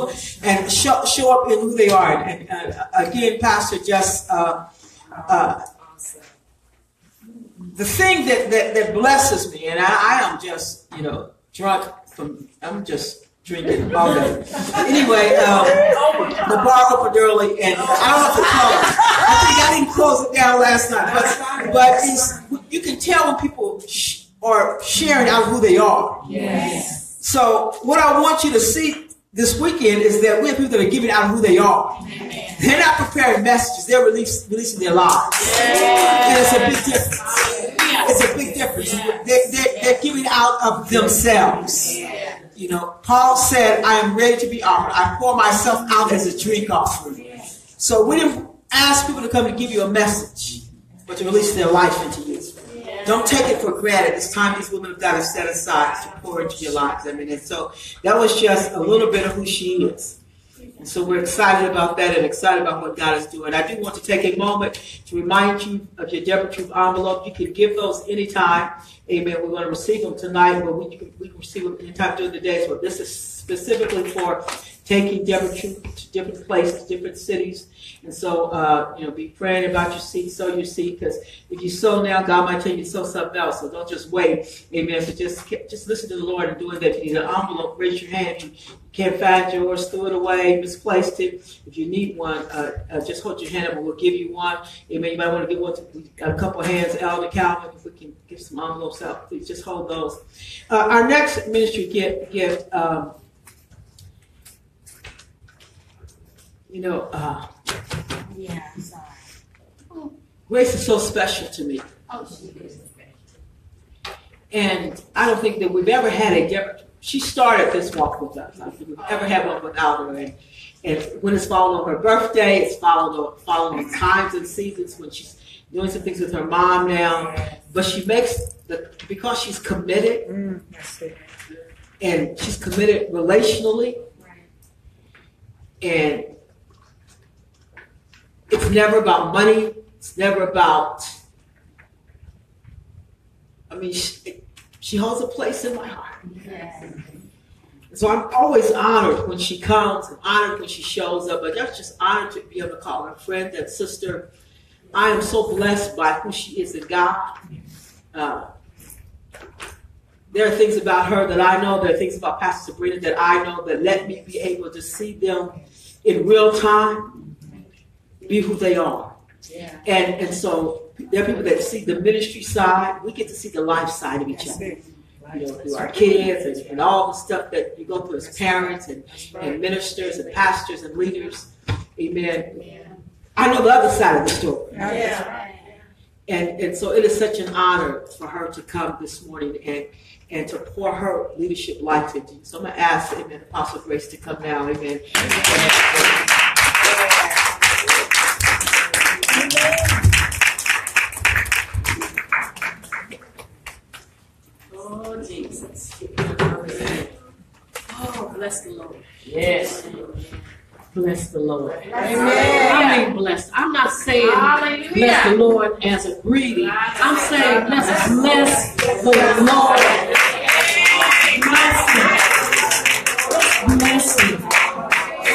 people and show up in who they are. And again, Pastor, just the thing that blesses me, and I am just, drunk from, I'm just drinking all day. Anyway, the bar opened early, and I don't know if it's closed. I think I didn't close it down last night, but you can tell when people are sharing out who they are. Yes. So what I want you to see this weekend is that we have people that are giving out who they are. Amen. They're not preparing messages. They're releasing their lives. Yes. And it's a big difference. It's a big difference. They're giving out of themselves. Paul said, I am ready to be offered. I pour myself out as a drink offering. So we didn't ask people to come and give you a message, but to release their life into you. Don't take it for granted. It's time these women of God have set aside to pour into your lives. And so that was just a little bit of who she is. And so we're excited about that and excited about what God is doing. I do want to take a moment to remind you of your Deborah Truth envelope. You can give those anytime. Amen. We're going to receive them tonight, but we can receive them anytime during the day. So this is specifically for taking Deborah Truth to different places, different cities. And so, be praying about your seed, sow your seed, because if you sow now, God might tell you to sow something else. So don't just wait. Amen. So just listen to the Lord and doing that. If you need an envelope, raise your hand. If you can't find yours, threw it away, misplaced it. If you need one, just hold your hand up and we'll give you one. Amen. You might want to give one to a couple of hands, Elder Calvin. If we can give some envelopes out, please just hold those. Our next ministry gift, Grace is so special to me. Oh, she is special. And I don't think that we've ever had a Deborah. She started this walk with us. I don't think we've ever had one without her. And when it's followed on her birthday, it's followed on times and seasons when she's doing some things with her mom now. But she makes because she's committed, and she's committed relationally, and it's never about money. It's never about, she holds a place in my heart. Yes. So I'm always honored when she comes and honored when she shows up. But I'm just honored to be able to call her friend and sister. I am so blessed by who she is in God. There are things about her that I know. There are things about Pastor Sabrina that I know that let me be able to see them in real time, be who they are. Yeah. And so there are people that see the ministry side. We get to see the life side of each other. Through our kids and all the stuff that you go through as parents and ministers and pastors and leaders. Amen. I know the other side of the story. Yeah. And so it is such an honor for her to come this morning and to pour her leadership life into you. So I'm going to ask, amen, Apostle Grace to come now. Amen. Oh, Jesus. Oh, bless the Lord. Yes. Bless the Lord. Amen. Blessed. I'm not saying bless the Lord as a greeting. I'm saying bless the Lord. Bless him.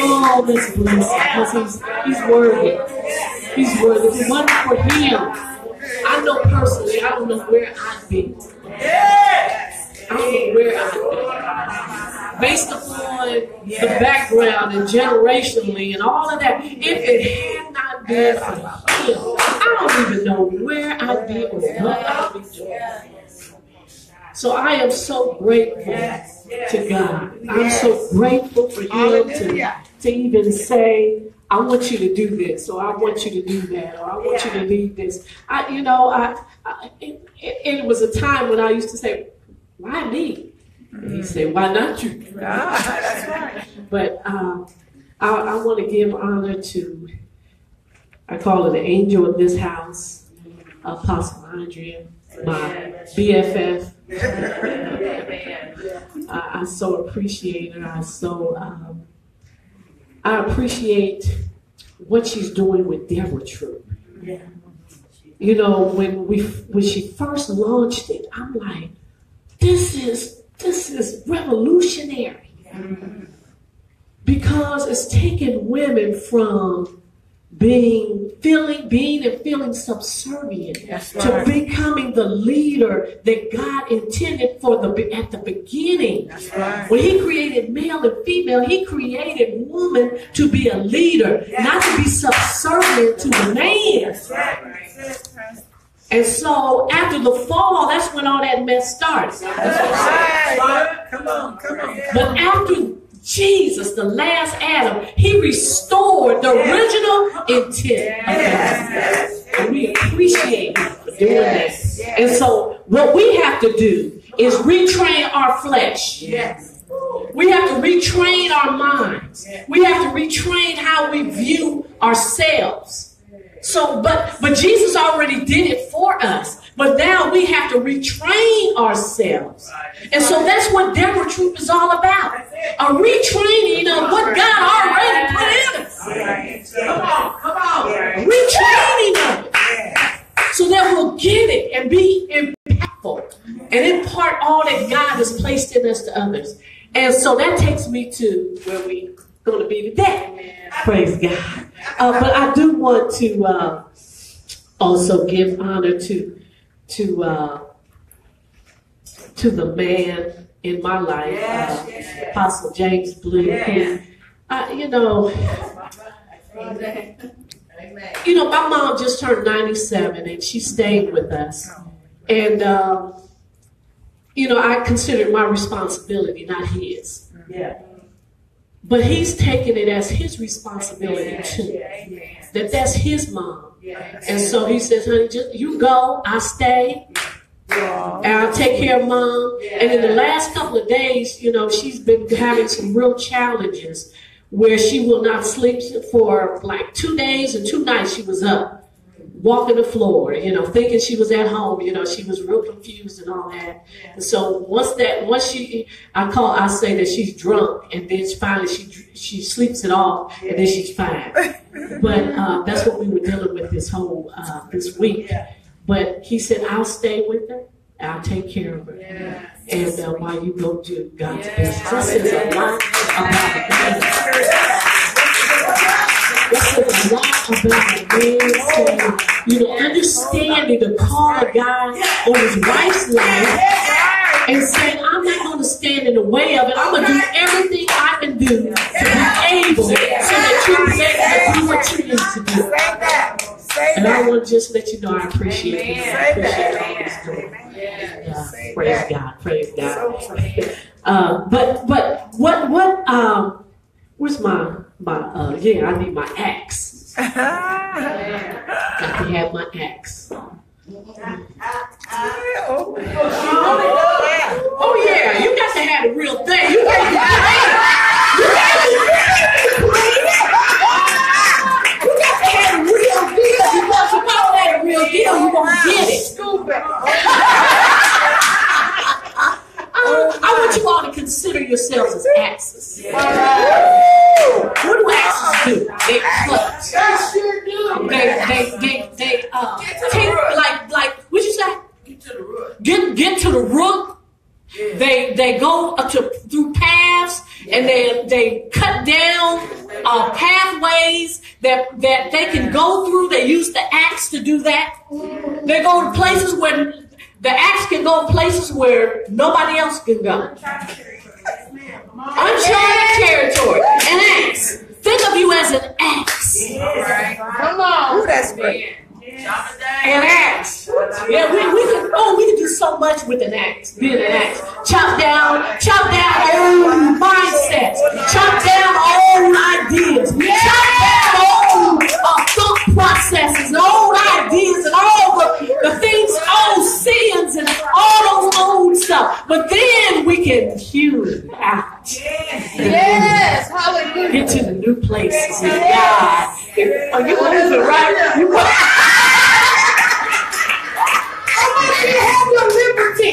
Oh, let's bless him. Because he's worthy. He's worthy. If it wasn't for him, I know personally, I don't know where I'd be. I don't know where I'd be. Based upon the background and generationally and all of that, if it had not been for him, I don't even know where I'd be or what I'd be doing. So I am so grateful to God. I'm so grateful for him to even say, I want you to do this, or I want you to do that, or I want you to lead this. It was a time when I used to say, why me? And he said, why not you? That's right. But I want to give honor to, I call her the angel of this house, Apostle Andrea, my BFF. I so appreciate her. I appreciate what she's doing with Deborah Truth. Yeah. When she first launched it, I'm like, this is revolutionary. Because it's taking women from being and feeling subservient to becoming the leader that God intended for at the beginning. When he created male and female, he created woman to be a leader, not to be subservient to a man. And so after the fall, that's when all that mess starts. Come on. But after Jesus, the last Adam, he restored the original intent of God. And we appreciate him for doing that. And so what we have to do is retrain our flesh. We have to retrain our minds. We have to retrain how we view ourselves. So, but Jesus already did it for us. But now we have to retrain ourselves. And so that's what Deborah Troop is all about. A retraining of what God already put in us. Come on. Retraining of it. So that we'll get it and be impactful and impart all that God has placed in us to others. And so that takes me to where we're going to be today. Praise God. But I do want to also give honor to the man in my life, Apostle James Blue. And, my mom just turned 97 and she stayed with us. And, I consider it my responsibility, not his. But he's taken it as his responsibility too. That's his mom. And so he says, honey, just you go, I'll stay. And I'll take care of mom. And in the last couple of days, she's been having some real challenges where she will not sleep for like 2 days and 2 nights. She was up walking the floor, thinking she was at home. She was real confused and all that. And so I say that she's drunk, and then finally she sleeps it off, and then she's fine. But that's what we were dealing with this week. But he said, I'll stay with her. I'll take care of her. And while you go do God's business. This is a lot about the man. This is a lot about the man saying, understanding the call of God on his wife's life and saying, I'm not going to stand in the way of it. I'm going to do everything I can do to be able so that you can do what you need to do. And I want to just let you know I appreciate it. I appreciate all this doing. Praise God. But where's my I need my axe. Got to have my axe. Oh yeah, you got to have the real thing. You got to have the real deal. Because if I don't have the real deal, you won't get it. I want you all to consider yourselves as axes. What do axes do? They cut. They take, like what'd you say? Get to the root. They go through paths and they cut down pathways that they can go through. They use the axe to do that. They go to places where the axe can go places where nobody else can go. Uncharted territory. An axe. Think of you as an axe. Come on. Ooh, that's great. An axe. Yeah, we can do so much with an axe. Being an axe. Chop down old mindsets. Chop down old ideas. Chop down old thought processes and old ideas and all the things, old sins and all those old stuff. But then we can hew it out. Yes, hallelujah. Get to the new places in God. Are you moving right? You have your liberty.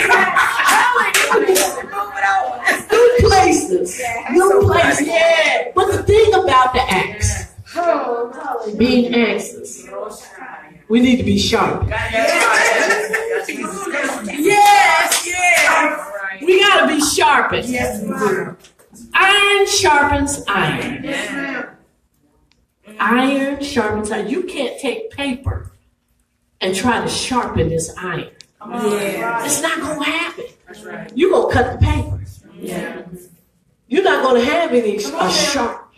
New places. New places. Yeah. But the thing about the axe, being axes, we need to be sharp. Yes. We got to be sharpened. Iron sharpens iron. Iron sharpens iron. You can't take paper and try to sharpen this iron. It's not going to happen. You're going to cut the paper. You're not going to have any sharp.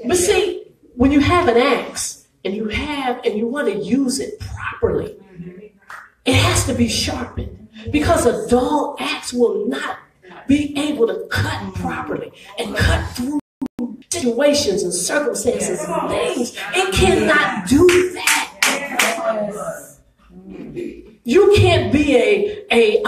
But see, when you have an axe and you want to use it properly, it has to be sharpened, because a dull axe will not be able to cut properly and cut through situations and circumstances and things. It cannot do that. You can't be a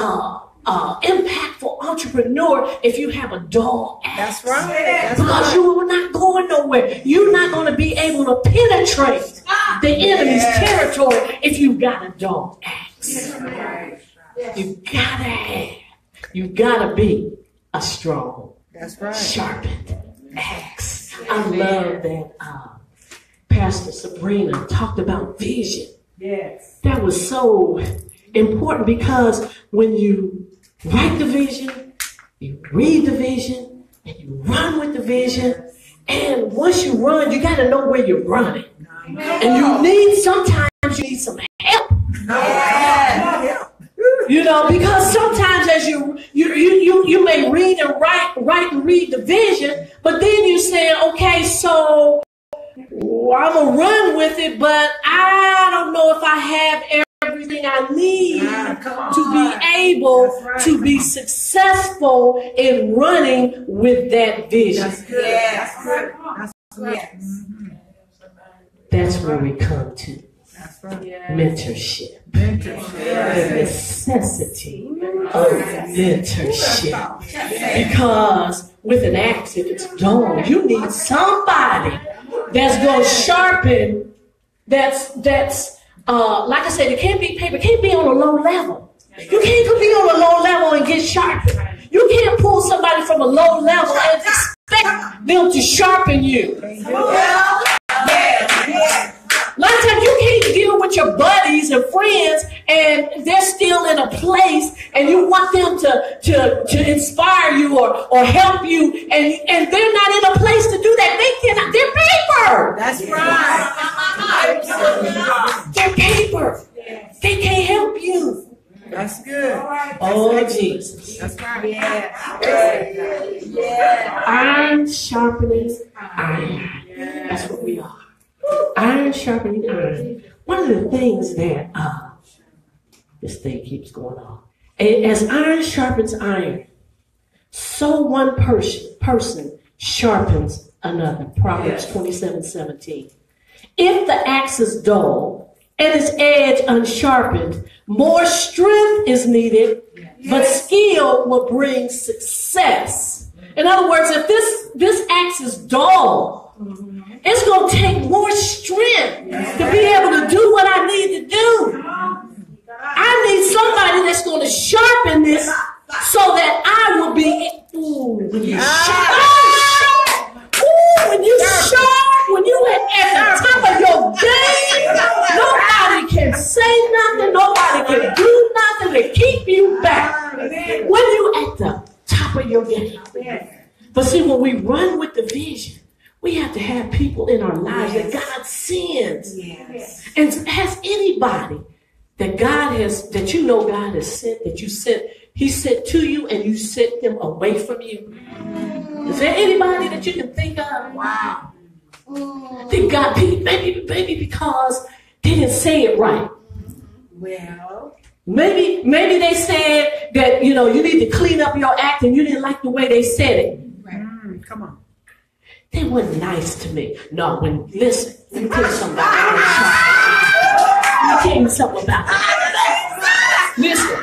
impactful entrepreneur if you have a dull axe. That's right. Because you are not going nowhere. You're not going to be able to penetrate the enemy's territory if you've got a dull axe. You gotta be a strong, sharpened axe. I love that Pastor Sabrina talked about vision. Yes. That was so important, because when you write the vision, you read the vision, and you run with the vision, and once you run, you got to know where you're running. And sometimes you need some help. You know, because sometimes as you may read and write and read the vision, but then you say, okay, so I'm going to run with it, but I don't know if I have everything I need to be able to be successful in running with that vision. That's where we come to mentorship. The necessity of mentorship. Because with an axe, if it's dull, you need somebody that's going to sharpen. That's like I said, it can't be paper. It can't be on a low level. You can't be on a low level and get sharpened. You can't pull somebody from a low level and expect them to sharpen you. A lot of times you can't deal with your buddies and friends and they're still in a place and you want them to inspire you or help you, and they're not in a place to do that. They cannot. They're paper. That's right. They're paper. They can't help you. That's good. Oh, Jesus. That's right. Yeah. Iron sharpening iron. That's what we are. Iron sharpening iron. One of the things that this thing keeps going on. As iron sharpens iron, so one person sharpens another. Proverbs 27:17. If the axe is dull and its edge unsharpened, more strength is needed, but skill will bring success. In other words, if this axe is dull, it's going to take more strength to be able to do what I need to do. I need somebody that's going to sharpen this so that I will be. When you when you at the top of your game, nobody can say nothing, nobody can do nothing to keep you back. When you at the top of your game. But see, when we run with the vision, we have to have people in our lives that God sends. And has anybody that God has sent, that you sent, he sent to you and you sent them away from you? Is there anybody that you can think of? Wow. That God, maybe because they didn't say it right. Well, maybe they said that, you need to clean up your act and you didn't like the way they said it. Come on. They weren't nice to me. No, listen, let me tell you something about iron sharpens. Listen,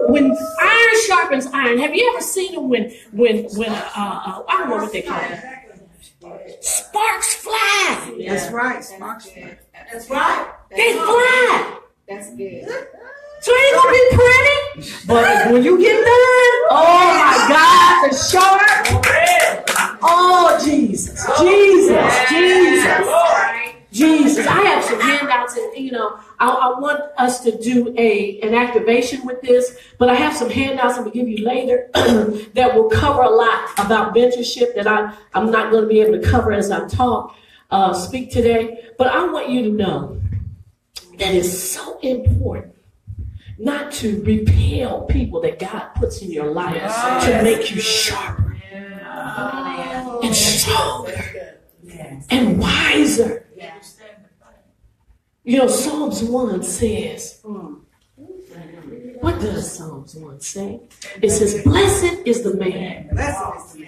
when iron sharpens iron, have you ever seen them when I don't know what they call it. Sparks fly. That's right, sparks fly. That's right. They fly. That's good. So it ain't gonna be pretty, but when you get done, oh my God, the sharp. Oh, Jesus. I have some handouts in I want us to do an activation with this, but I have some handouts I'm going to give you later that will cover a lot about mentorship that I'm not going to be able to cover as I speak today. But I want you to know that it's so important not to repel people that God puts in your life to make you sharper and stronger and wiser. Psalms 1 says, what does Psalms 1 say? It says, blessed is the man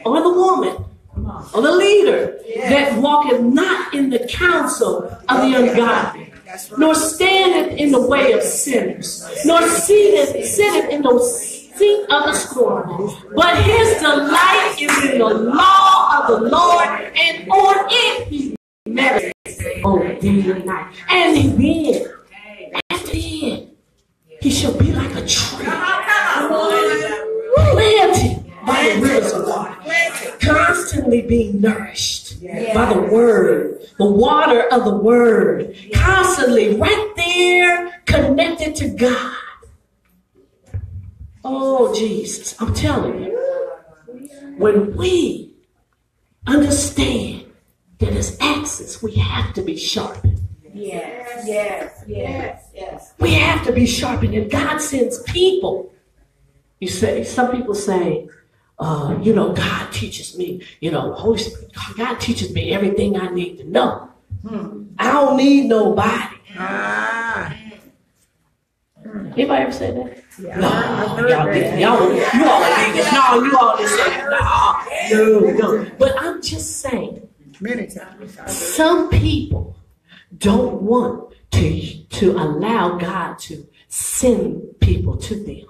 or the woman or the leader that walketh not in the counsel of the ungodly, nor standeth in the way of sinners, nor sitteth in the seat of the scornful. But his delight is in the law of the Lord, and on it he meditates day and night. And then, after the end, he shall be like a tree planted by the rivers of water, constantly being nourished by the word, the water of the word, constantly right there connected to God. Oh, Jesus, I'm telling you, when we understand that as axes, we have to be sharpened. Yes. We have to be sharpened, and God sends people. You say, some people say, God teaches me, Holy Spirit, God teaches me everything I need to know. I don't need nobody. Anybody ever said that? Yeah. No, y'all didn't. You all are leaders. No, you all didn't say that. No. But I'm just saying, Many times. some people don't want to allow God to send people to them,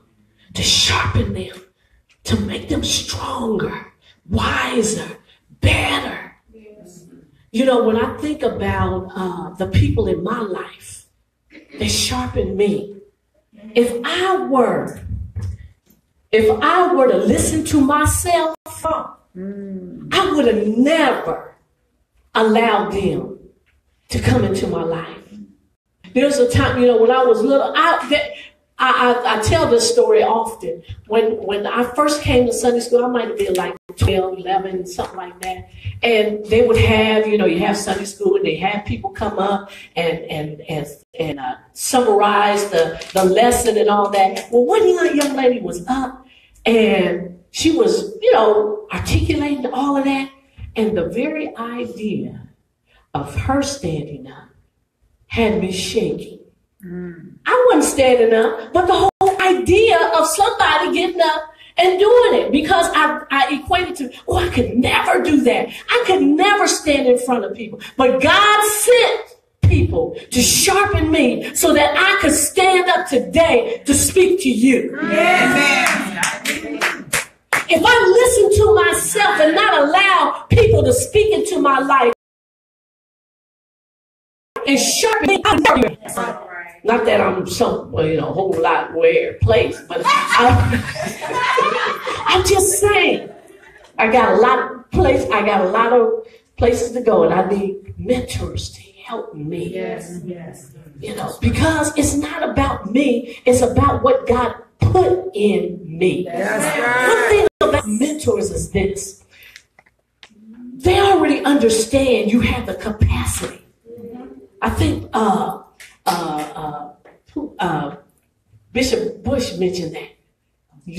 to sharpen them, to make them stronger, wiser, better. When I think about the people in my life that sharpen me, if I were to listen to myself, I would have never allowed them to come into my life. There's a time, when I was little, I tell this story often. When I first came to Sunday school, I might have been like 12, 11, something like that. And they would have, you have Sunday school, and they have people come up and summarize the lesson and all that. Well, one young lady was up, and she was, articulating all of that. And the very idea of her standing up had me shaking. I wasn't standing up, but the whole idea of somebody getting up and doing it, because I equated to, I could never do that. I could never stand in front of people. But God sent people to sharpen me so that I could stand up today to speak to you. Amen. If I listen to myself and not allow people to speak into my life and sharpen me, I'll never be. Not that I'm some, whole lot place, but I'm just saying, I got a lot of places to go, and I need mentors to help me. Yes. Because it's not about me, it's about what God put in me. One thing about mentors is this: they already understand you have the capacity. I think Bishop Bush mentioned that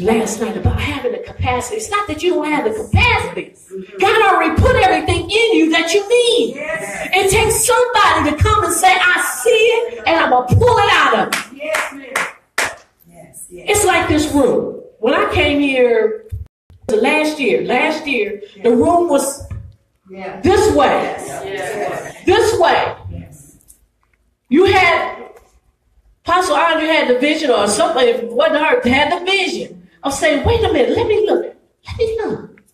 last night about having the capacity. It's not that you don't have the capacity. God already put everything in you that you need. Yes. It takes somebody to come and say, I see it, and I'm going to pull it out of you. Yes. It's like this room. When I came here last year, the room was this way. Yes. This way. Yes. You had Apostle Andre had the vision, or somebody, if it wasn't her, had the vision of saying, wait a minute, let me look.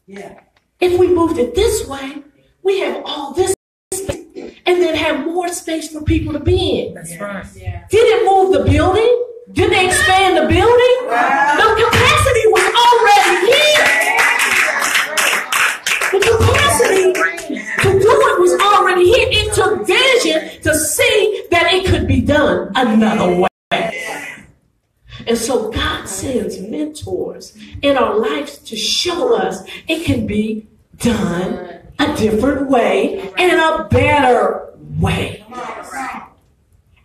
Yeah. If we moved it this way, we have all this space, and then have more space for people to be in. That's right. Yeah. Did it move the building? Did they expand the building? Wow. The capacity was already here. The capacity to do it was already here. It took vision to see that it could be done. another way. And so God sends mentors in our lives to show us it can be done a different way and a better way.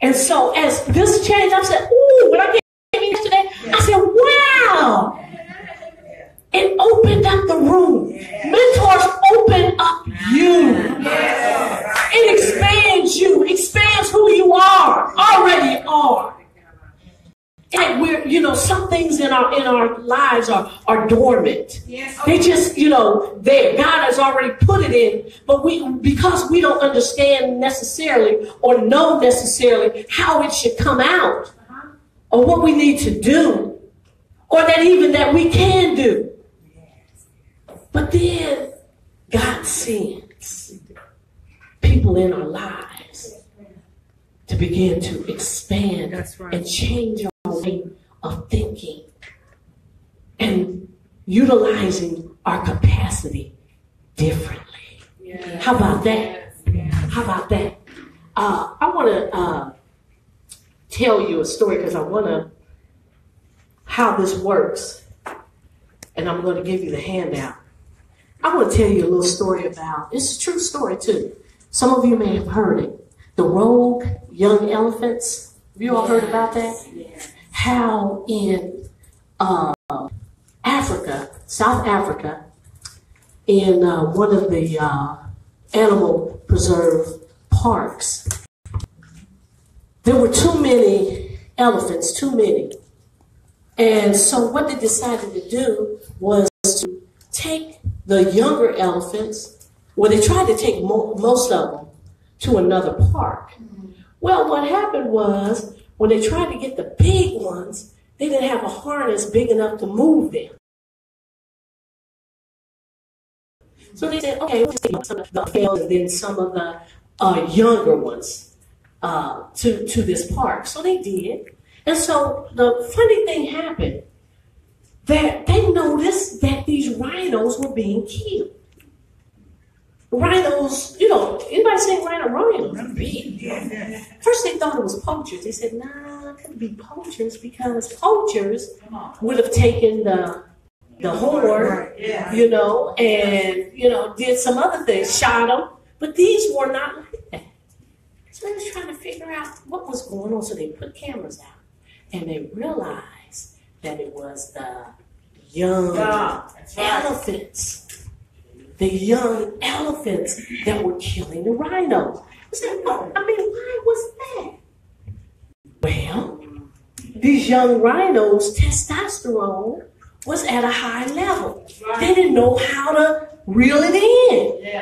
And so as this changed, I said, ooh, when I came in yesterday, I said, wow. It opened up the room. Mentors open up you. It expands you. Expands who you already are. And we're, some things in our lives are dormant. They just, there. God has already put it in, but because we don't understand necessarily or know necessarily how it should come out or what we need to do or that we can do. But then God sends people in our lives to begin to expand and change our way of thinking and utilizing our capacity differently. How about that? How about that? I want to tell you a story because I want to how this works, and I'm going to give you the handout. I want to tell you a little story about, it's a true story too. Some of you may have heard it. The rogue young elephants. Have you all heard about that? How in Africa, South Africa, in one of the animal preserve parks, there were too many elephants, too many. And so what they decided to do was to take the younger elephants, they tried to take most of them to another park. Well, what happened was, when they tried to get the big ones, they didn't have a harness big enough to move them. So they said, okay, we'll just take some of the males and then some of the younger ones to this park. So they did. And so the funny thing happened, that they noticed that these rhinos were being killed. Rhinos, anybody seen rhino? First they thought it was poachers. They said, nah, it couldn't be poachers because poachers would have taken the horde, and, did some other things, shot them. But these were not like that. So they was trying to figure out what was going on. So they put cameras out and they realized that it was the young elephants. The young elephants that were killing the rhinos. I said, why was that? Well, these young rhinos' testosterone was at a high level. They didn't know how to reel it in.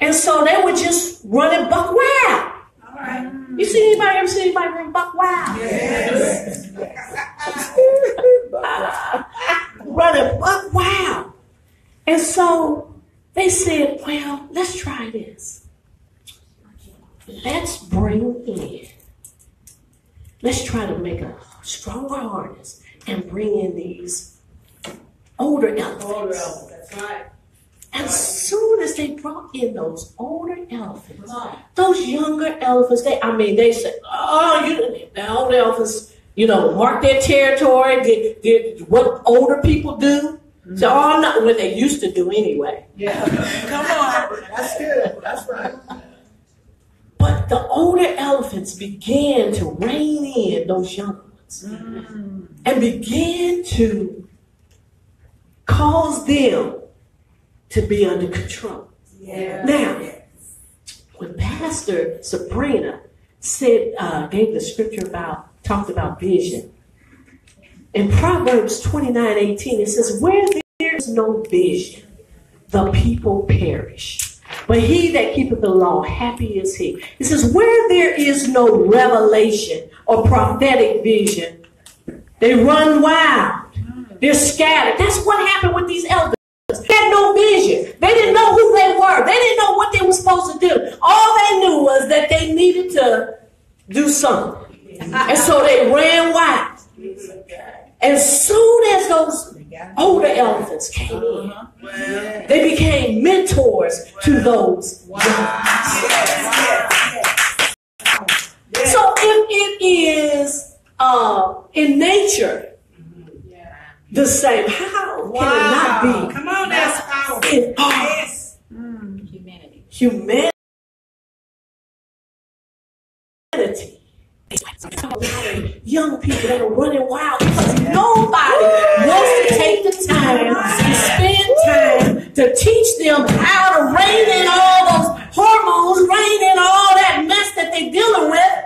And so they were just running buck wild. You ever see anybody run buck wild? Yes. Running buck wild. And so they said, well, let's try this. Let's try to make a stronger harness and bring in these older elephants. That's right. As soon as they brought in those older elephants, those younger elephants, they said, the older elephants, mark their territory, did what older people do. So, not what they used to do anyway. Yeah. Come on. That's good. That's right. But the older elephants began to rein in those younger ones and began to cause them to be under control. Yeah. Now, when Pastor Sabrina gave the scripture talked about vision, in Proverbs 29:18, it says, where there is no vision, the people perish. But he that keepeth the law, happy is he. It says, where there is no revelation or prophetic vision, they run wild. They're scattered. That's what happened with these elders. They had no vision. They didn't know who they were. They didn't know what they were supposed to do. All they knew was that they needed to do something. And so they ran wild. As soon as those older elephants came in, they became mentors to those young. So if it is in nature the same, how can it not be? Come on, that's powerful. In humanity. Young people that are running wild because nobody wants to take the time to spend time to teach them how to rein in all those hormones, rein in all that mess that they're dealing with,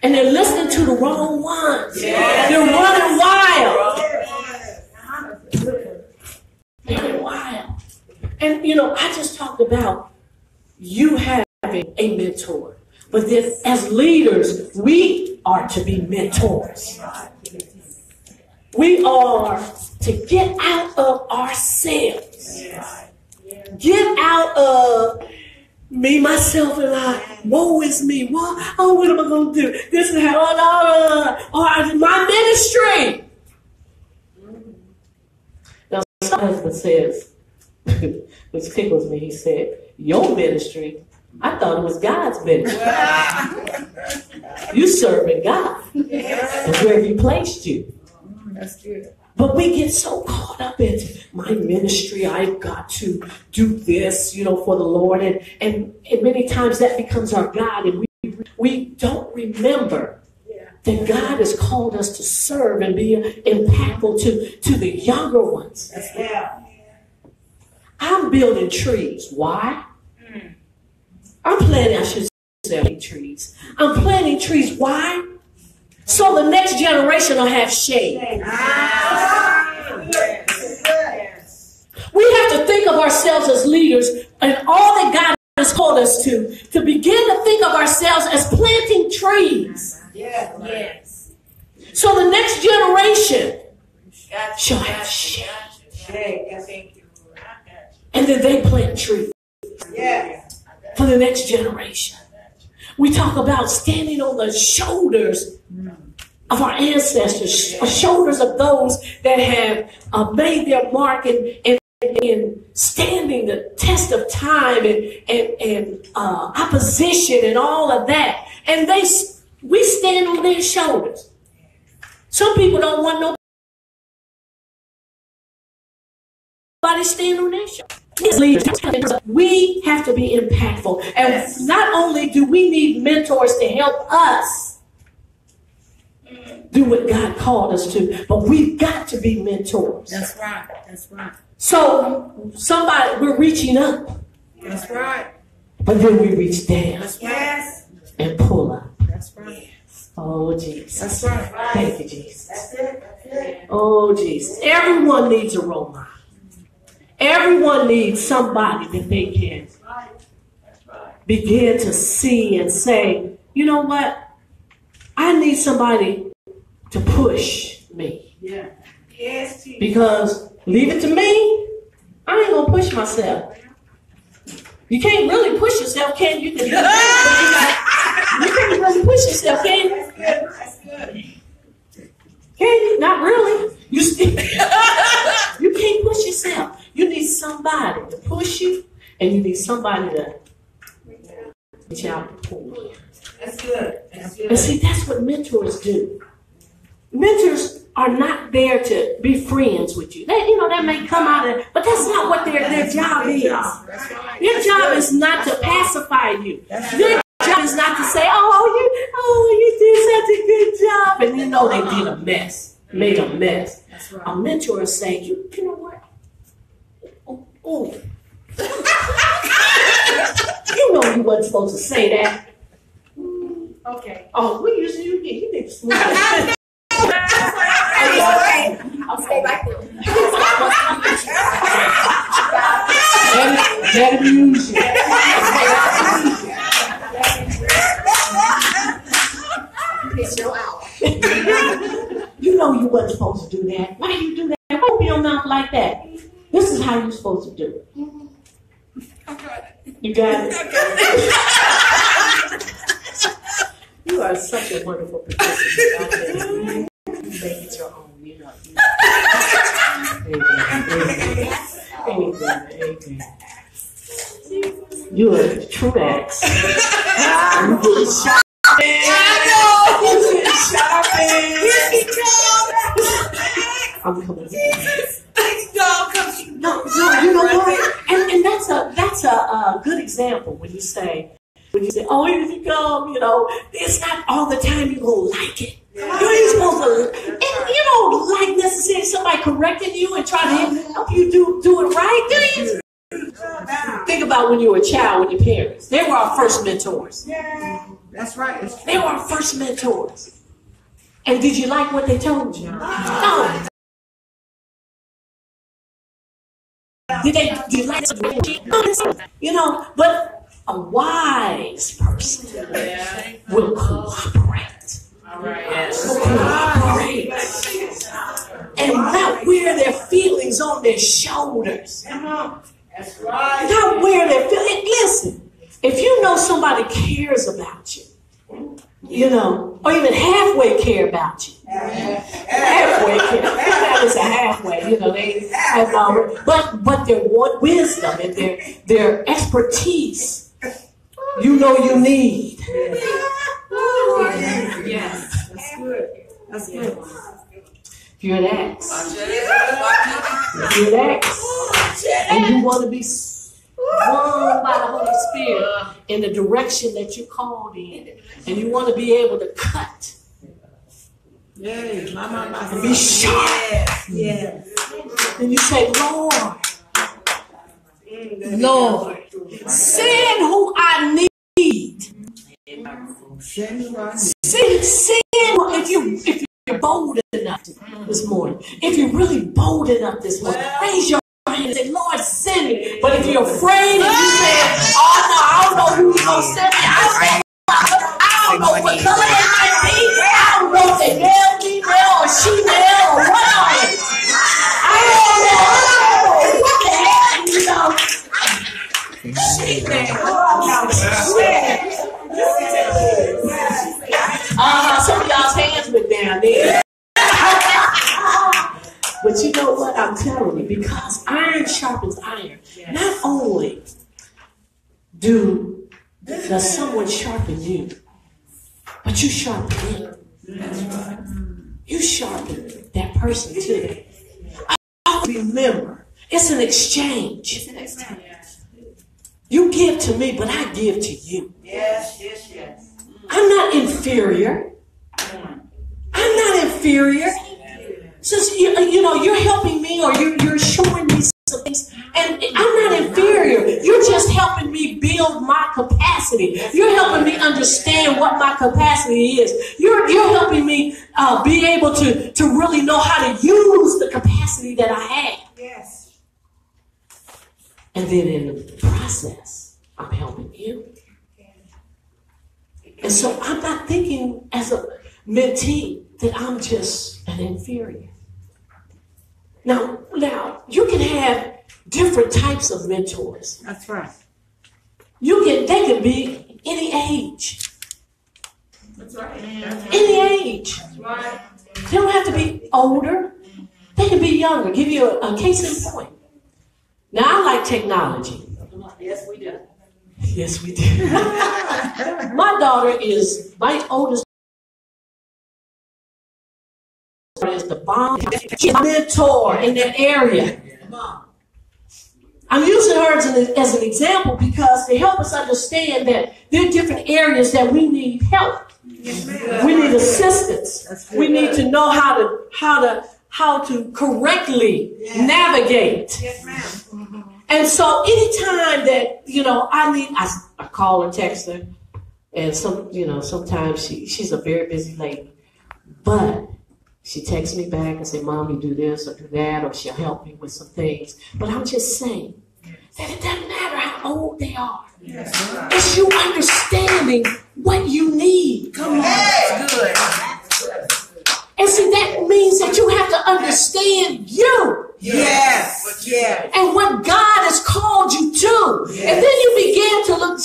and they're listening to the wrong ones. They're running wild. Running wild. And I just talked about you having a mentor. But then as leaders, we are to be mentors. We are to get out of ourselves. Get out of me, myself, and I. Woe is me. What am I going to do? This is how, my ministry. Now, my husband says, which tickles me, he said, your ministry, I thought it was God's ministry. You serving God. And where He placed you. That's good. But we get so caught up in my ministry. I've got to do this, for the Lord. And many times that becomes our God. And we don't remember that God has called us to serve and be impactful to the younger ones. I'm building trees. Why? I should say trees. I'm planting trees. Why? So the next generation will have shade. We have to think of ourselves as leaders and all that God has called us to begin to think of ourselves as planting trees. Yes. So the next generation shall have shade. And then they plant trees. For the next generation. We talk about standing on the shoulders of our ancestors, shoulders of those that have made their mark and standing the test of time and opposition and all of that. And we stand on their shoulders. Some people don't want nobody stand on their shoulders. We have to be impactful. And not only do we need mentors to help us do what God called us to, but we've got to be mentors. That's right. So we're reaching up. That's right. But then we reach down. Yes. And pull up. That's right. Oh, Jesus. That's right. Thank you, Jesus. That's it. Oh, Jesus. Everyone needs a role model. Everyone needs somebody that they can begin to see and say, you know what? I need somebody to push me. Yeah. Yes. Because leave it to me, I ain't going to push myself. You can't really push yourself, can you? You can't really push yourself, can you? Can you? Not really. You can't push yourself. You need somebody to push you, and you need somebody to reach out and pull you. That's good. And see, that's what mentors do. Mentors are not there to be friends with you. That may come out of, but that's not what their job is. Your job is not to pacify you. Your job is not to say, you did such a good job, and they did a mess, made a mess. A mentor is saying, you know what? Oh. You know you wasn't supposed to say that. Okay. Oh, we usually you need to smooth it. I'll stay back there. That'll be usual. You know you wasn't supposed to do that. Why do you do that? Open your mouth like that. This is how you're supposed to do it. You got it? You are such a wonderful participant. You make it your own, Amen. You are a true ex. I know. Here he comes. I'm coming. No, you know what? And that's a good example when you say, oh, here you come, it's not all the time you're gonna like it. You ain't supposed to, and you don't like necessarily somebody correcting you and trying to help you do it right, do you? Think about when you were a child with your parents. They were our first mentors. Yeah, that's right. They were our first mentors. And did you like what they told you? No. Did you like it? But a wise person will cooperate. And not wear their feelings on their shoulders. That's right. Not wear their feelings. Listen, if you know somebody cares about you, or even halfway care about you. Halfway care. That is a halfway, they have but their wisdom and their expertise, you need. Yes, that's good. That's good. If you're an ex, and you want to be won by the Holy Spirit in the direction that you called in, and you want to be able to cut, and be sharp. Yes. And you say, Lord, send who I need. Send if you're bold enough this morning. If you're really bold enough this morning, raise your hand and say, Lord, send me. But if you're afraid and you say, oh no, I don't know who's going to send me. I don't know what color it might be. I don't know if they male, female, or she-male, or whatever. I don't know. What the heck, some of y'all's hands went down there. But you know what? I'm telling you, because iron sharpens iron. Not only does someone sharpen you, but you sharpen them. You sharpen that person too. I remember, it's an exchange. You give to me, but I give to you. Yes. I'm not inferior. Since you're helping me, or you're showing me some things, and I'm not inferior. You're just helping me build my capacity. You're helping me understand what my capacity is. You're helping me be able to really know how to use the capacity that I have. Yes. And then in the process, I'm helping you. And so I'm not thinking as a mentee that I'm just an inferior. Now, you can have different types of mentors. That's right. They can be any age. That's right. Any age. That's right. They don't have to be older. They can be younger. Give you a case in point. Now, I like technology. Yes, we do. Yes, we do. My oldest is the bomb. She's a mentor in that area. I'm using her as an example because they help us understand that there are different areas that we need help. We need assistance. We need to know how to correctly navigate. Yes, ma'am. And so anytime that, I call or text her, and sometimes she's a very busy lady, but she texts me back and say, Mom, you do this or do that, or she'll help me with some things. But I'm just saying that it doesn't matter how old they are. Yes. It's you understanding what you need. Come on. That's good. And see, that means that you have to understand you. Yes. And what God has called you to. Yes. And then you begin to look.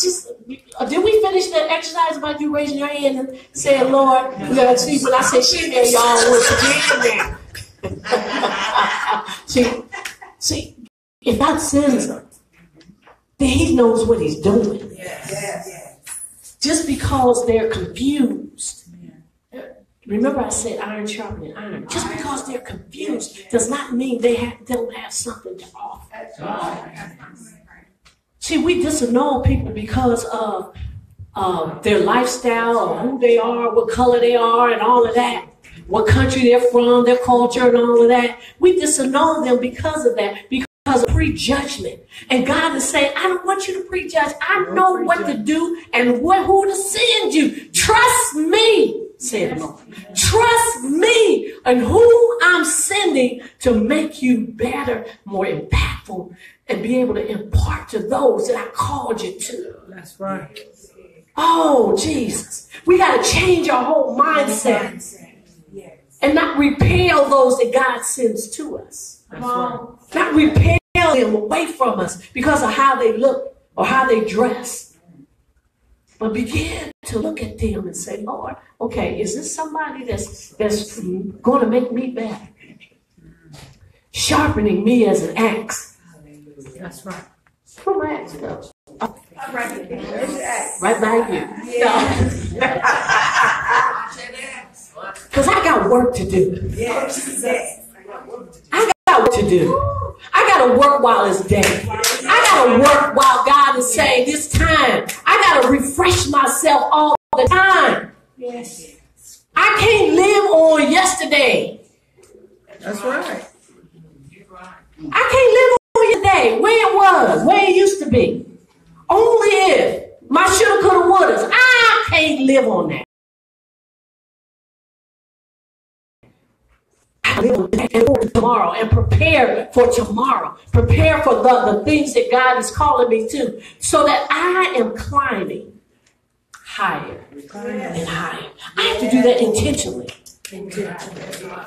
Did we finish that exercise about you raising your hand and saying, Lord, see, when I say she there, y'all was again there. See, if God sends her, then He knows what He's doing. Yes. Just because they're confused, Remember I said iron sharpening iron. Just because they're confused does not mean they don't have something to offer. See, we disannul people because of their lifestyle or who they are, what color they are, and all of that. What country they're from, their culture, and all of that. We disannul them because of that, because of prejudgment. And God is saying, I don't want you to prejudge. I know what to do and who to send you. Trust me, said the Lord. Trust me and who I'm sending to make you better, more impactful, and be able to impart to those that I called you to. That's right. Oh, Jesus. We got to change our whole mindset. And not repel those that God sends to us. Right. Not repel them away from us because of how they look or how they dress. But begin to look at them and say, Lord, okay, is this somebody that's going to make me better? Sharpening me as an axe. That's right. Where my axe go? Right by you. Because I got work to do. I got work to do. I got to work while it's day. I got to work while God is saying this time. I got to refresh myself all the time. Yes. I can't live on yesterday. That's right. I can't live on yesterday, where it was, where it used to be. Only if my shoulda, coulda, wouldas. I can't live on that. And tomorrow and prepare for tomorrow. Prepare for the things that God is calling me to, so that I am climbing higher and higher. I have to do that intentionally.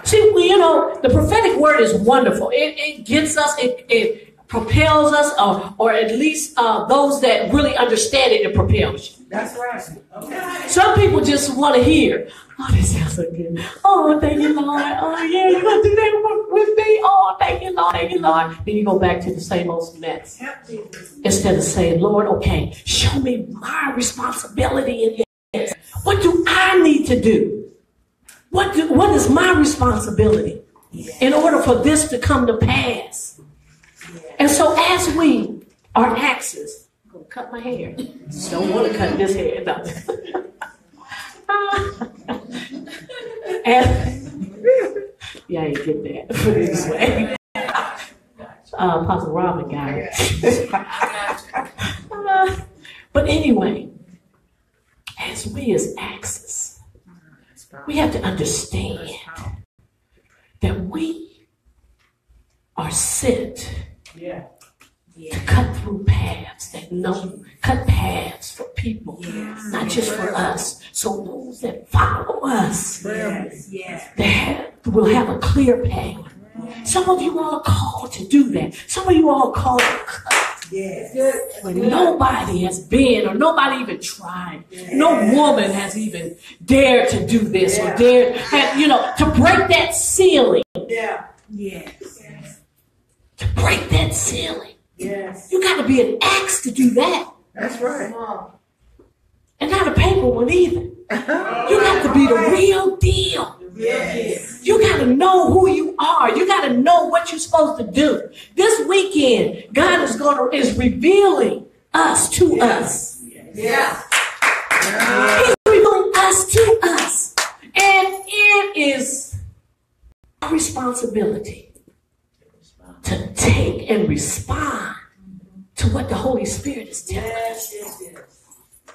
See, the prophetic word is wonderful. It gets us, it propels us, or at least those that really understand it, it propels you. That's right. Okay. Some people just want to hear, oh, this sounds so good. Oh, thank you, Lord. Oh, yeah, you're going to do that with me. Oh, thank you, Lord. Thank you, Lord. Then you go back to the same old mess. Instead of saying, Lord, okay, show me my responsibility in this. What do I need to do? What is my responsibility in order for this to come to pass? And so as we are axes, I'm going to cut my hair. Don't want to cut this hair. No. Yeah, you get that. Put it this way. Apostle Robin got it. But anyway, as we as axes, we have to understand that we are sent to cut through paths cut paths for people, not just for us. So those that follow us, that will have a clear path. Some of you all are called to do that. Some of you all are called to cut. Where nobody has been, or nobody even tried. No woman has even dared to do this or dared, to break that ceiling. To break that ceiling. You got to be an axe to do that. That's right. And not a paper one either. You got to be the real deal. You got to know who you are. You got to know what you're supposed to do. This weekend, God is revealing us to us. He's revealing us to us. And it is our responsibility to take and respond to what the Holy Spirit is telling us.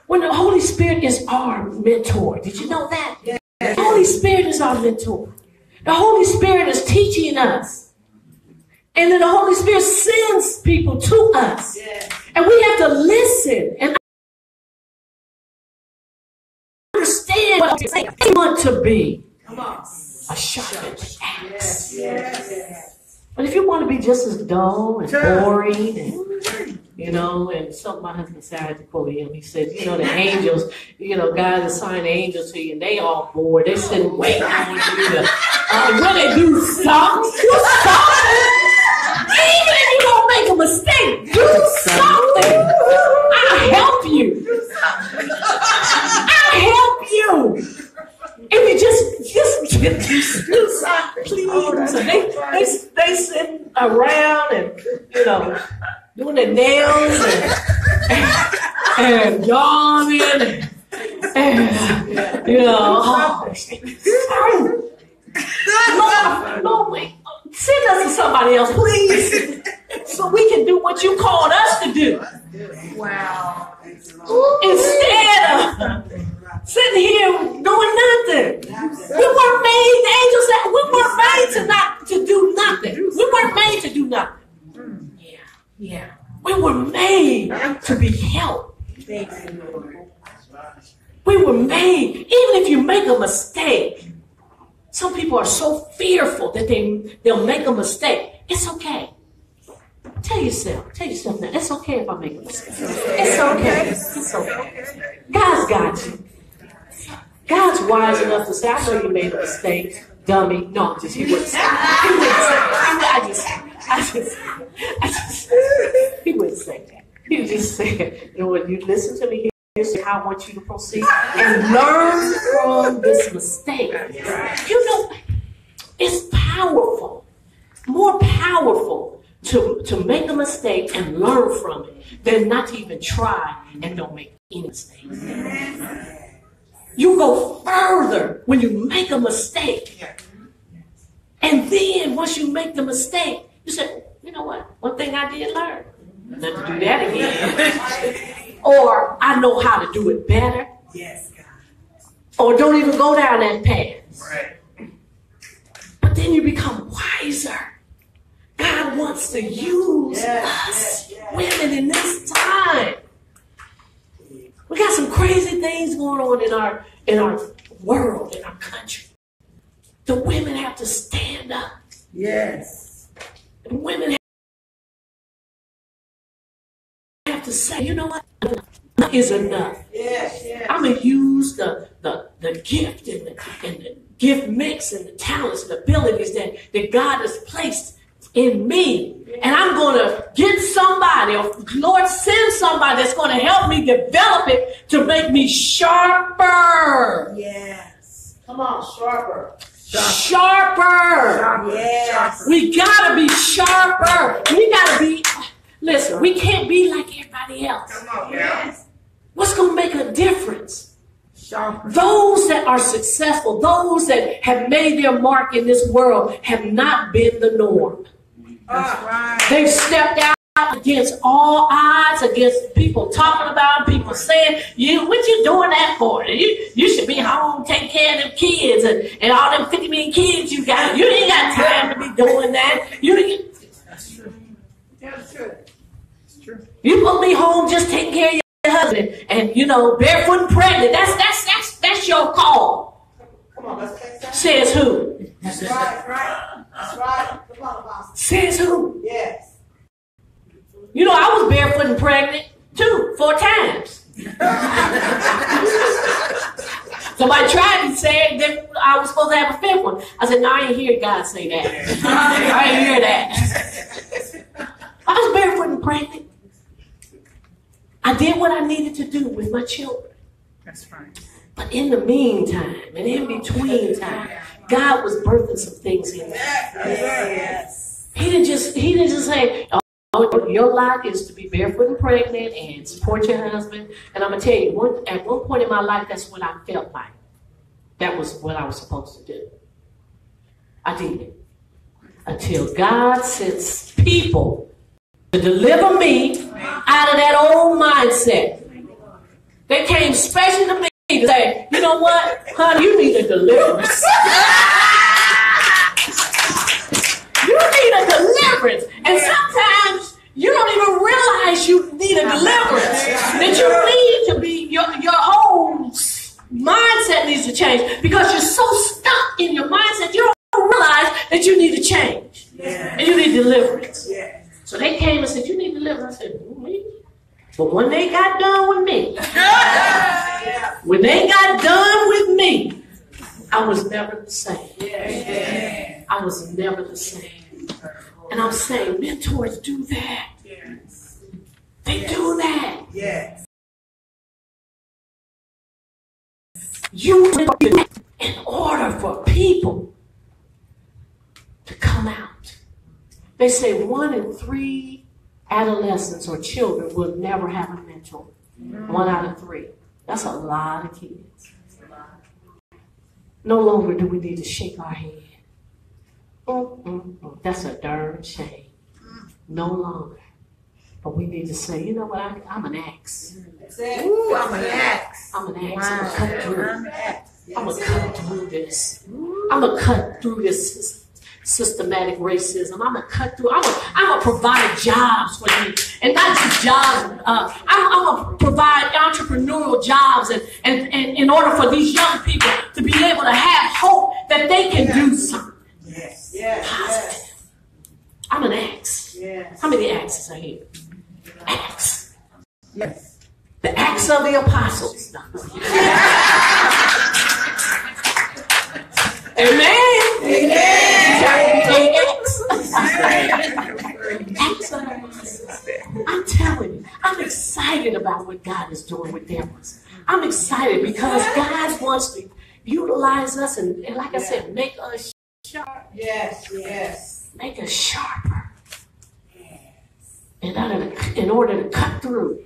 When the Holy Spirit is our mentor. Did you know that? The Holy Spirit is our mentor. The Holy Spirit is teaching us. And then the Holy Spirit sends people to us. And we have to listen and understand what they say. They want to be a sharpened axe. But if you want to be just as dull and boring and and something my husband said, I had to quote him. He said, the angels, God assigned angels to you, and they all bored. They sitting waiting on you to, when they do something, even if you don't make a mistake, do something. I'll help you. I'll help you. If you around and, doing their nails and yawning and Lord, wait, send us to somebody else, please, so we can do what you called us to do. Wow. Instead of sitting here doing nothing. We weren't made, the angel said, we weren't made to do nothing. We weren't made to do nothing. Yeah. We were made to be helped. We were made, even if you make a mistake. Some people are so fearful that they'll make a mistake. It's okay. Tell yourself now, it's okay if I make a mistake. It's okay. It's okay. God's got you. God's wise enough to say, I know you made a mistake, dummy. No, he wouldn't say that. He wouldn't say that. He would just say, when you listen to me, here's how I want you to proceed and learn from this mistake. It's powerful, more powerful to make a mistake and learn from it than not to even try and don't make any mistakes. You go further when you make a mistake. And then once you make the mistake, you say, you know what? One thing I did learn, not to do that again. Or I know how to do it better. Yes, God. Or don't even go down that path. Right. But then you become wiser. God wants to use us women in this time. We got some crazy things going on in our world, in our country. The women have to stand up. Yes. The women have to say, you know what? Enough is enough. Yes. I'm going to use the gift and the gift mix and the talents and abilities that God has placed in me. And I'm going to get somebody, or Lord, send somebody that's going to help me develop it to make me sharper. Yes. Come on, sharper. Sharper. Yes. We got to be sharper. We got to be, listen, we can't be like everybody else. Come on, yes. What's going to make a difference? Sharper. Those that are successful, those that have made their mark in this world have not been the norm. That's right. They've stepped out against all odds, against people talking about, people saying, what you doing that for? You should be home taking care of them kids and all them 50 million kids you got. You ain't got time to be doing that. That's true. That's true. It's true. You supposed to be home just taking care of your husband and barefoot and pregnant. That's your call. Come on, let's take that. Says who? That's right. That's right. Come on, boss. Says who? Yes. I was barefoot and pregnant too, 4 times. Somebody tried to say that I was supposed to have a 5th one. I said, no, I ain't hear God say that. I ain't hear that. I was barefoot and pregnant. I did what I needed to do with my children. That's right. But in the meantime, and in between time, God was birthing some things in me. Yes. He didn't just say, oh, your lot is to be barefoot and pregnant and support your husband. And I'm going to tell you, at one point in my life, that's what I felt like. That was what I was supposed to do. I did it. Until God sends people to deliver me out of that old mindset. They came special to me to say, you know what, honey, you need a deliverance. You need a deliverance. And sometimes you don't even realize you need a deliverance. That you need to be, your whole mindset needs to change. Because you're so stuck in your mindset, you don't realize that you need to change. And you need deliverance. So they came and said, you need deliverance. I said, me? But when they got done with me, I was never the same. I was never the same. And I'm saying, mentors do that. They do that. Yes. In order for people to come out They say 1 in 3 adolescents or children will never have a mentor. 1 out of 3. That's a lot of kids. No longer do we need to shake our head. That's a darn shame. No longer. But we need to say, you know what, I'm an axe. Ooh, I'm an axe. I'm an axe. I'm going to cut through. I'm going to cut through this. I'm going to cut through this systematic racism. I'm going to cut through. I'm going to provide jobs for you. And not just jobs. I'm going to provide entrepreneurial jobs and in order for these young people to be able to have hope that they can do something. Positive. I'm an axe. How many axes are here? Axe. Yes. The axe of the apostles. Amen. I'm telling you, I'm excited about what God is doing with them. I'm excited because God wants to utilize us and like I said, make us sharp. Yes. Make us sharper. In order to cut through.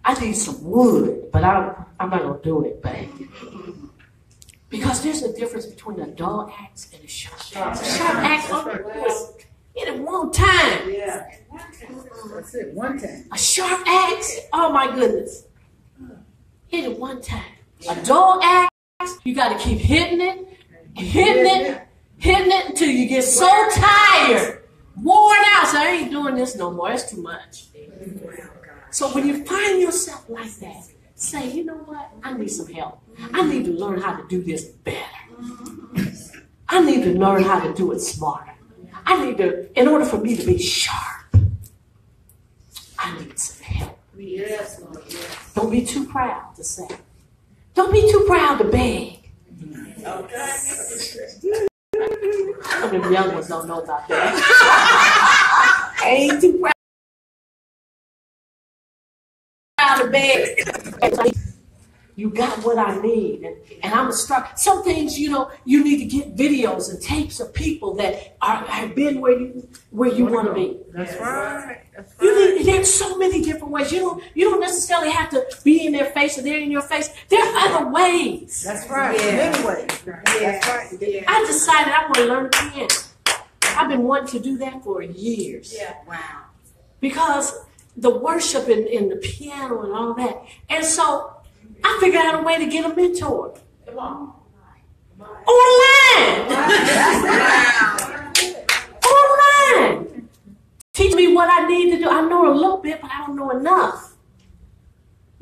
I need some wood, but I'm not going to do it, babe. Because there's a difference between a dull axe and a sharp axe. A sharp axe hit it one time. That's it, one time. A sharp axe, oh my goodness. Hit it one time. A dull axe, you got to keep hitting it until you get so tired, worn out. So I ain't doing this no more. It's too much. So when you find yourself like that, say, you know what? I need some help. I need to learn how to do this better. I need to learn how to do it smarter. In order for me to be sharp, I need some help. Yes, Lord, yes. Don't be too proud to say. Don't be too proud to beg. Okay. Some of the young ones don't know about that. I ain't too proud to beg. You got what I need, and I'm gonna start. Some things, you need to get videos and tapes of people that have been where you want to be. That's right. There's so many different ways. You don't necessarily have to be in their face or they're in your face. There are other ways. That's right. Many ways. That's right. Yeah. I decided I want to learn the piano. I've been wanting to do that for years. Yeah. Wow. Because the worship and the piano and all that, and so I figured out a way to get a mentor. Come on. Online. Online. Teach me what I need to do. I know a little bit, but I don't know enough.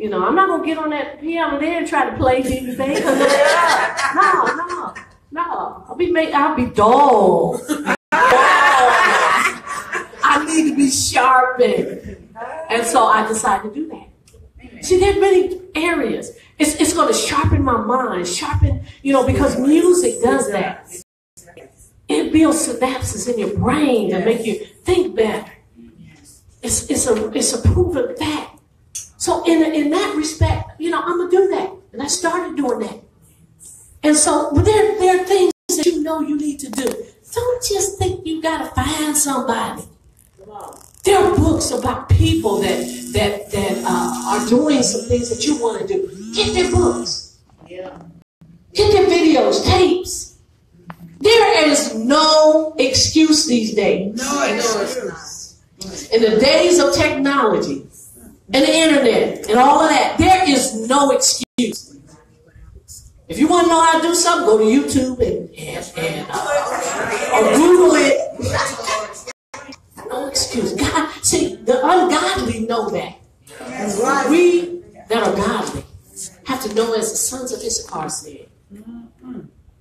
I'm not going to get on that piano there and try to play anything. No. I'll be dull. I need to be sharpened. And so I decided to do that. See, there are many areas. It's going to sharpen my mind, because music does that. It builds synapses in your brain to make you think better. It's a proven fact. So in that respect, I'm going to do that. And I started doing that. And so there are things that you need to do. Don't just think you got to find somebody. There are books about people that are doing some things that you want to do. Get their books. Yeah. Get their videos, tapes. There is no excuse these days. No excuse. In the days of technology and the internet and all of that, there is no excuse. If you want to know how to do something, go to YouTube or Google it. No excuse. God, see, the ungodly know that. Right. We that are godly have to know, as the sons of Issachar said.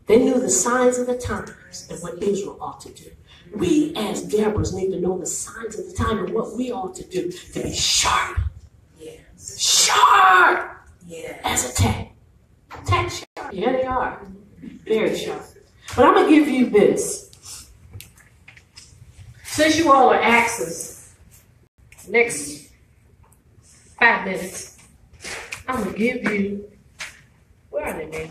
They knew the signs of the times and what Israel ought to do. We as Deborahs need to know the signs of the time and what we ought to do to be sharp. Yes. Sharp Yes. as a tack. Tack sharp. Yeah, they are. Very sharp. But I'm going to give you this. Since you all are axes, next 5 minutes, I'm going to give you, where are they, man?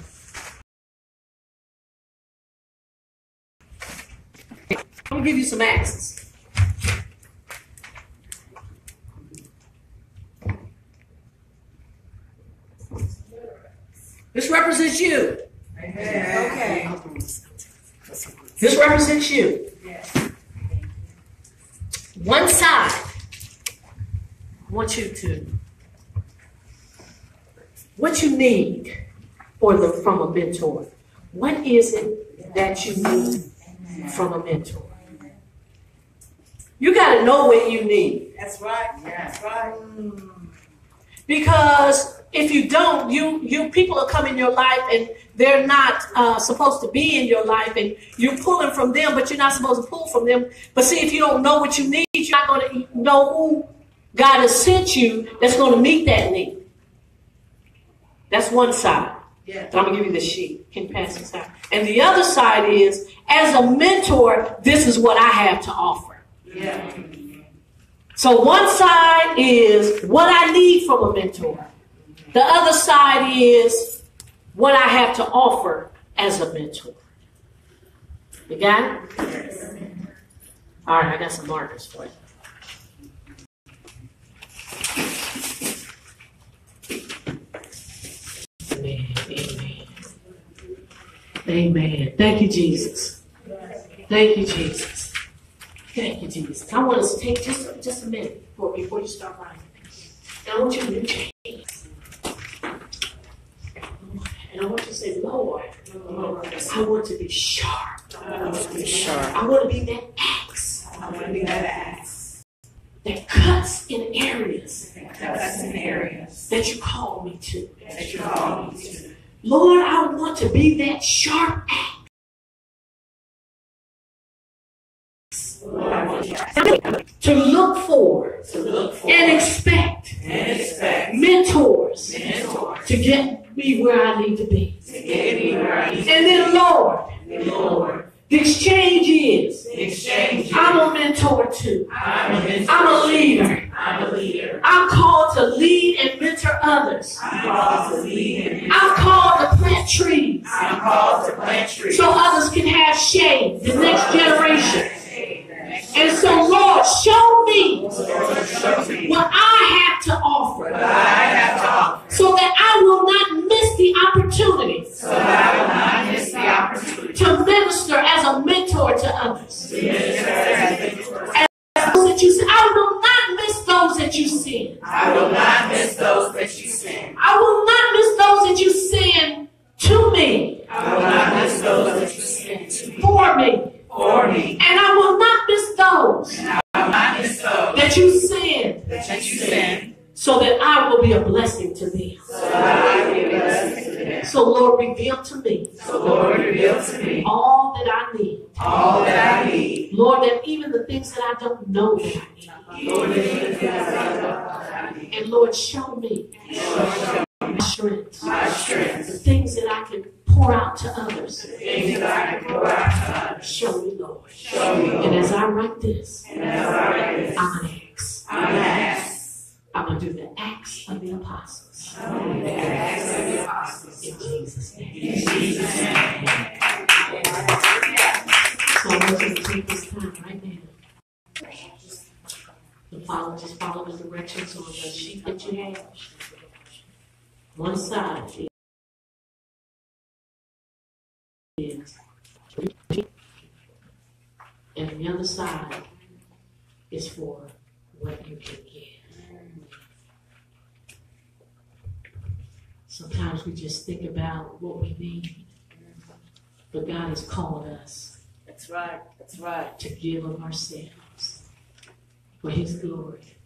I'm going to give you some axes. This represents you. Okay. This represents you. One side, I want you to, what you need from a mentor. What is it that you need from a mentor? You got to know what you need. That's right. That's right. Because if you don't, you people are coming in your life and they're not supposed to be in your life, and you're pulling from them, but you're not supposed to pull from them. But see, if you don't know what you need, you're not going to know who God has sent you that's going to meet that need. That's one side. Yeah. I'm going to give you the sheet. Can you pass this out? And the other side is, as a mentor, this is what I have to offer. Yeah. So one side is what I need from a mentor. The other side is what I have to offer as a mentor. You got it? All right, I got some markers for you. Amen. Amen. Amen. Thank you, Jesus. Thank you, Jesus. Thank you, Jesus. I want us to take just a minute before you start writing. And I want you to change. And I want you to say, Lord, I want to be sharp. I want to be sharp. I want to be that axe. I want to be that axe that cuts in areas. That you call me to. Lord, I want to be that sharp axe. To look for and expect mentors to get me where I need to be. And then, Lord, the exchange is I'm a mentor too. I'm a leader. I'm called to lead and mentor others. I'm called to plant trees so others can have shade, the next generation. And so, Lord, show me what I have to offer so that I will not miss the opportunity to minister as a mentor to others. And those that you send, I will not miss those that you send. I will not miss those that you send. I will not miss those that you send to me. I will not miss those that you send for me. And I will not miss those that you send so that I will be a blessing to them. So Lord, reveal to me all that I need. Lord, that even the things that I don't know that I need. And Lord, show me my strength. The things that I can pour out to others. Show me, Lord. And as I write this, I'm an axe. I'm going to do the acts of the apostles. In Jesus' name. So I want you to take this time right now. Just follow the directions on the sheet that you have. One side is, and the other side is for what you can give. Sometimes we just think about what we need, but God has called us. That's right. To give of ourselves for His glory.